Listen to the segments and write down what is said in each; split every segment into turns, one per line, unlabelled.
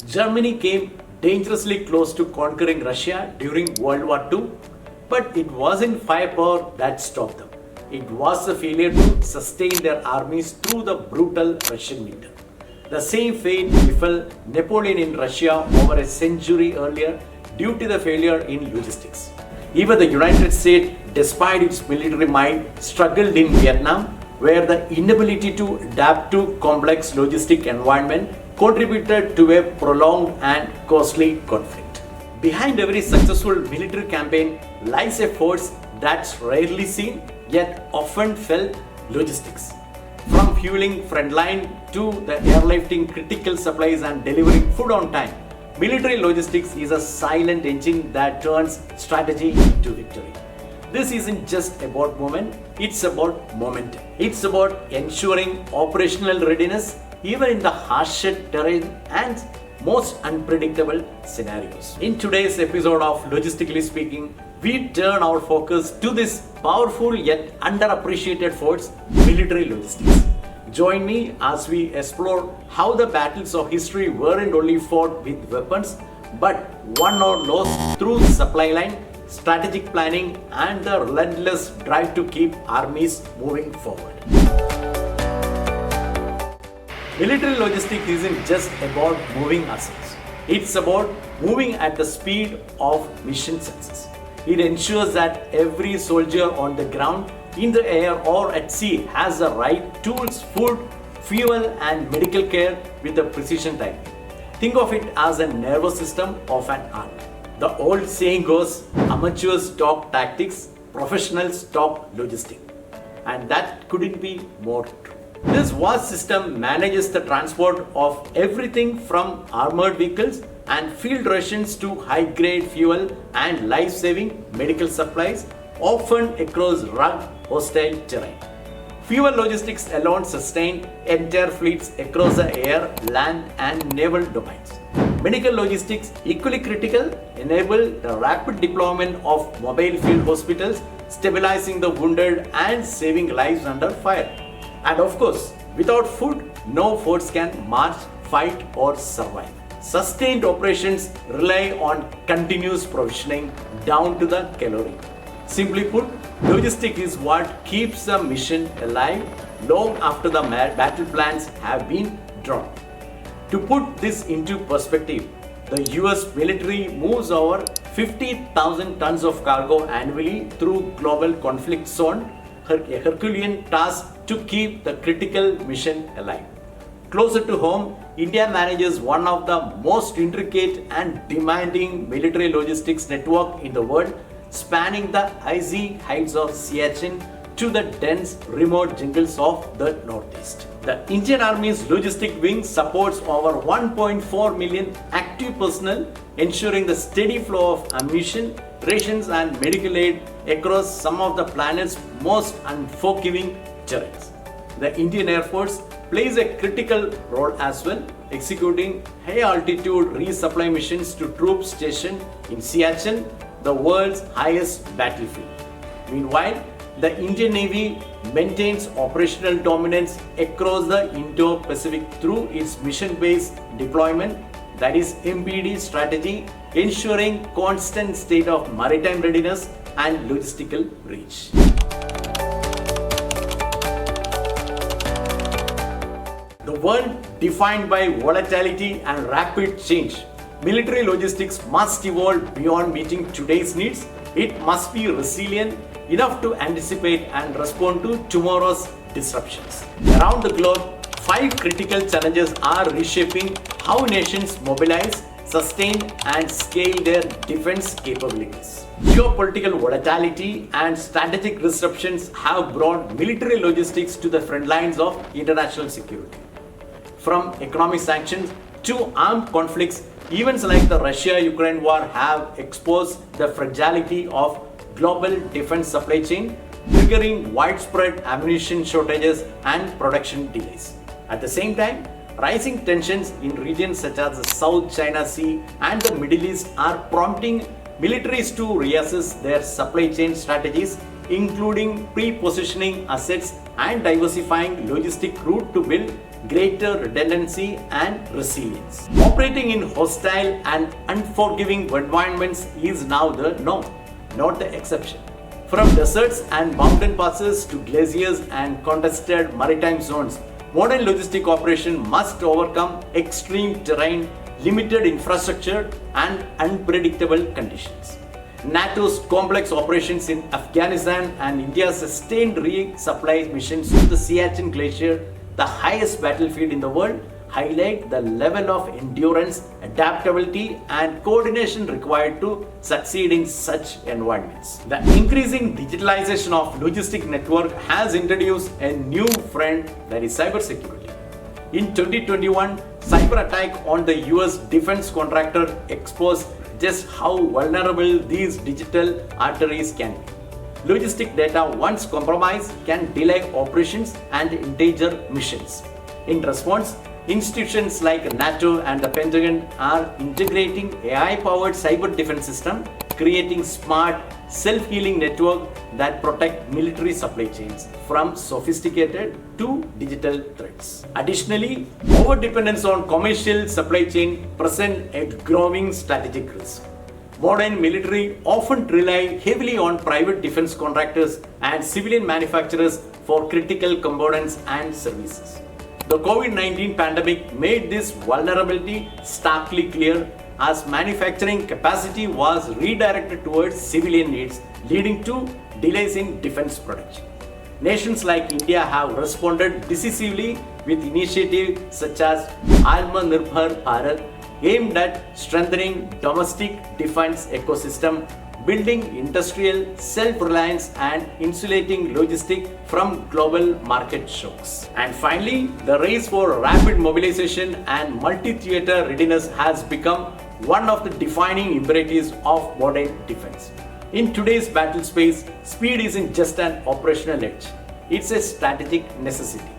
Germany came dangerously close to conquering Russia during World War II, but it wasn't firepower that stopped them. It was the failure to sustain their armies through the brutal Russian winter. The same fate befell Napoleon in Russia over a century earlier due to the failure in logistics. Even the United States, despite its military might, struggled in Vietnam, where the inability to adapt to complex logistic environment contributed to a prolonged and costly conflict. Behind every successful military campaign lies a force that's rarely seen yet often felt: logistics. From fueling frontline to the airlifting critical supplies and delivering food on time, military logistics is a silent engine that turns strategy into victory. This isn't just about movement, it's about momentum. It's about ensuring operational readiness even in the harshest terrain and most unpredictable scenarios. In today's episode of Logistically Speaking, we turn our focus to this powerful yet underappreciated force, military logistics. Join me as we explore how the battles of history weren't only fought with weapons, but won or lost through supply line, strategic planning, and the relentless drive to keep armies moving forward. Military logistics isn't just about moving assets. It's about moving at the speed of mission success. It ensures that every soldier on the ground, in the air or at sea has the right tools, food, fuel and medical care with a precision timing. Think of it as a nervous system of an army. The old saying goes, amateurs talk tactics, professionals talk logistics. And that couldn't be more true. This vast system manages the transport of everything from armored vehicles and field rations to high-grade fuel and life-saving medical supplies, often across rugged, hostile terrain. Fuel logistics alone sustain entire fleets across the air, land, and naval domains. Medical logistics, equally critical, enable the rapid deployment of mobile field hospitals, stabilizing the wounded and saving lives under fire. And of course, without food, no force can march, fight, or survive. Sustained operations rely on continuous provisioning down to the calorie. Simply put, logistics is what keeps the mission alive long after the battle plans have been drawn. To put this into perspective, the US military moves over 50,000 tons of cargo annually through global conflict zone, a Herculean task to keep the critical mission alive. Closer to home, India manages one of the most intricate and demanding military logistics network in the world, spanning the icy heights of Siachen to the dense, remote jungles of the Northeast. The Indian Army's logistic wing supports over 1.4 million active personnel, ensuring the steady flow of ammunition, rations and medical aid across some of the planet's most unforgiving terrains. The Indian Air Force plays a critical role as well, executing high-altitude resupply missions to troops stationed in Siachen, the world's highest battlefield. Meanwhile, the Indian Navy maintains operational dominance across the Indo-Pacific through its mission-based deployment, that is MBD strategy, ensuring constant state of maritime readiness and logistical reach. The world defined by volatility and rapid change, military logistics must evolve beyond meeting today's needs. It must be resilient enough to anticipate and respond to tomorrow's disruptions. Around the globe, 5 critical challenges are reshaping how nations mobilize, sustain, and scale their defense capabilities. Geopolitical volatility and strategic disruptions have brought military logistics to the front lines of international security. From economic sanctions to armed conflicts, events like the Russia-Ukraine war have exposed the fragility of global defense supply chain, triggering widespread ammunition shortages and production delays. At the same time, rising tensions in regions such as the South China Sea and the Middle East are prompting militaries to reassess their supply chain strategies, including pre-positioning assets and diversifying logistic route to build greater redundancy and resilience. Operating in hostile and unforgiving environments is now the norm, not the exception. From deserts and mountain passes to glaciers and contested maritime zones, modern logistic operation must overcome extreme terrain, limited infrastructure, and unpredictable conditions. NATO's complex operations in Afghanistan and India's sustained resupply missions to the Siachen Glacier, the highest battlefield in the world, highlight the level of endurance, adaptability, and coordination required to succeed in such environments. The increasing digitalization of logistic network has introduced a new friend, that is cybersecurity. In 2021, cyber attack on the US defense contractor exposed just how vulnerable these digital arteries can be. Logistic data, once compromised, can delay operations and endanger missions. In response, institutions like NATO and the Pentagon are integrating AI-powered cyber defense system, creating smart, self-healing network that protect military supply chains from sophisticated to digital threats. Additionally, over-dependence on commercial supply chain present a growing strategic risk. Modern military often rely heavily on private defense contractors and civilian manufacturers for critical components and services. The COVID-19 pandemic made this vulnerability starkly clear as manufacturing capacity was redirected towards civilian needs, leading to delays in defense production. Nations like India have responded decisively with initiatives such as Atmanirbhar Bharat, aimed at strengthening domestic defense ecosystem, building industrial self-reliance, and insulating logistics from global market shocks. And finally, the race for rapid mobilization and multi-theater readiness has become one of the defining imperatives of modern defense. In today's battle space, speed isn't just an operational edge, it's a strategic necessity.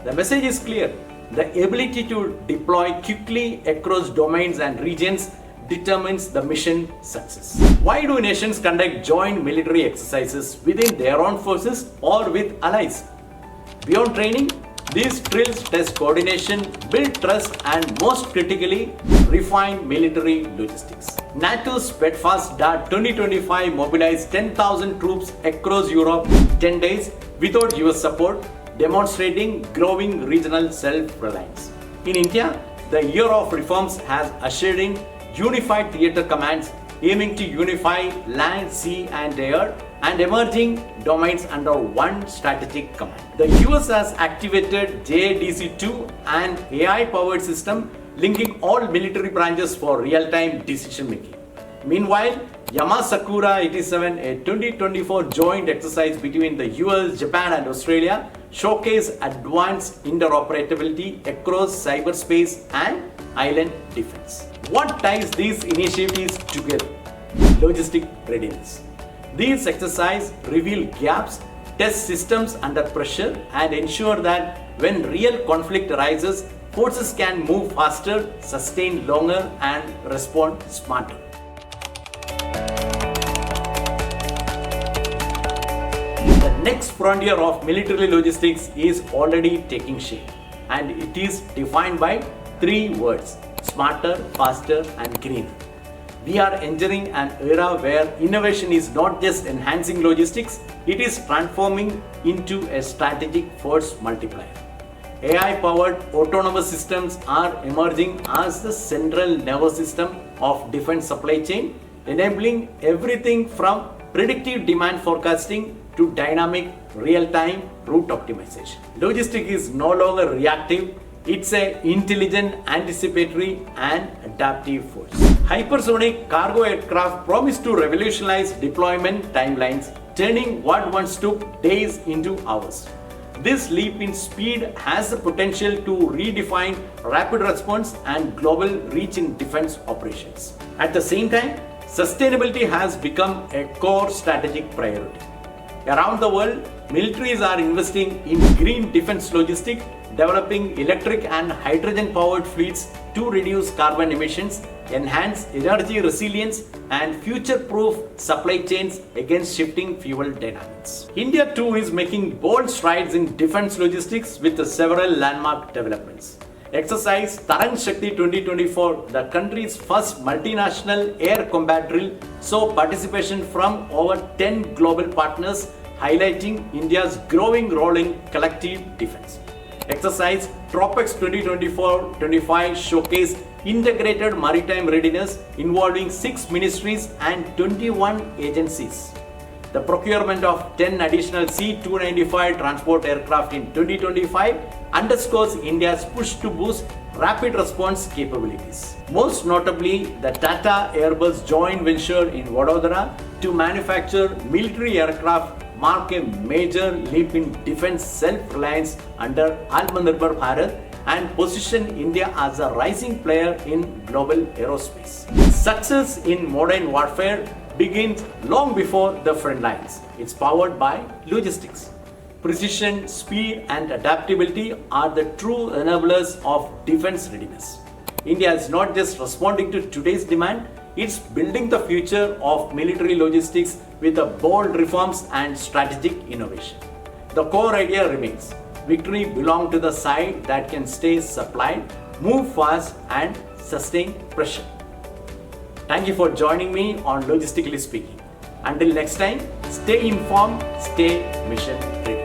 The message is clear. The ability to deploy quickly across domains and regions determines the mission success. Why do nations conduct joint military exercises within their own forces or with allies? Beyond training, these drills test coordination, build trust, and most critically, refine military logistics. NATO's Steadfast Dart 2025 mobilized 10,000 troops across Europe in 10 days without US support, demonstrating growing regional self-reliance. In India, the year of reforms has ushered in unified theatre commands aiming to unify land, sea, and air and emerging domains under one strategic command. The US has activated JADC2, an AI-powered system linking all military branches for real-time decision making. Meanwhile, Yamasakura 87, a 2024 joint exercise between the US, Japan, and Australia, showcased advanced interoperability across cyberspace and island defense. What ties these initiatives together? Logistic readiness. These exercises reveal gaps, test systems under pressure, and ensure that when real conflict arises, forces can move faster, sustain longer, and respond smarter. The next frontier of military logistics is already taking shape, and it is defined by three words: smarter, faster, and greener. We are entering an era where innovation is not just enhancing logistics, it is transforming into a strategic force multiplier. AI-powered autonomous systems are emerging as the central nervous system of defense supply chain, enabling everything from predictive demand forecasting to dynamic real-time route optimization. Logistics is no longer reactive, it's an intelligent, anticipatory, and adaptive force. Hypersonic cargo aircraft promise to revolutionize deployment timelines, turning what once took days into hours. This leap in speed has the potential to redefine rapid response and global reach in defense operations. At the same time, sustainability has become a core strategic priority. Around the world, militaries are investing in green defense logistics, developing electric and hydrogen powered fleets to reduce carbon emissions, enhance energy resilience, and future proof supply chains against shifting fuel dynamics. India too is making bold strides in defense logistics with several landmark developments. Exercise Tarang Shakti 2024, the country's first multinational air combat drill, saw participation from over 10 global partners, highlighting India's growing role in collective defense. Exercise Tropex 2024-25 showcased integrated maritime readiness involving 6 ministries and 21 agencies. The procurement of 10 additional C-295 transport aircraft in 2025 underscores India's push to boost rapid response capabilities. Most notably, the Tata Airbus joint venture in Vadodara to manufacture military aircraft mark a major leap in defense self-reliance under Atmanirbhar Bharat and position India as a rising player in global aerospace. Success in modern warfare begins long before the front lines. It's powered by logistics. Precision, speed, and adaptability are the true enablers of defense readiness. India is not just responding to today's demand, it's building the future of military logistics with a bold reforms and strategic innovation. The core idea remains: victory belongs to the side that can stay supplied, move fast, and sustain pressure. Thank you for joining me on Logistically Speaking. Until next time, stay informed, stay mission ready.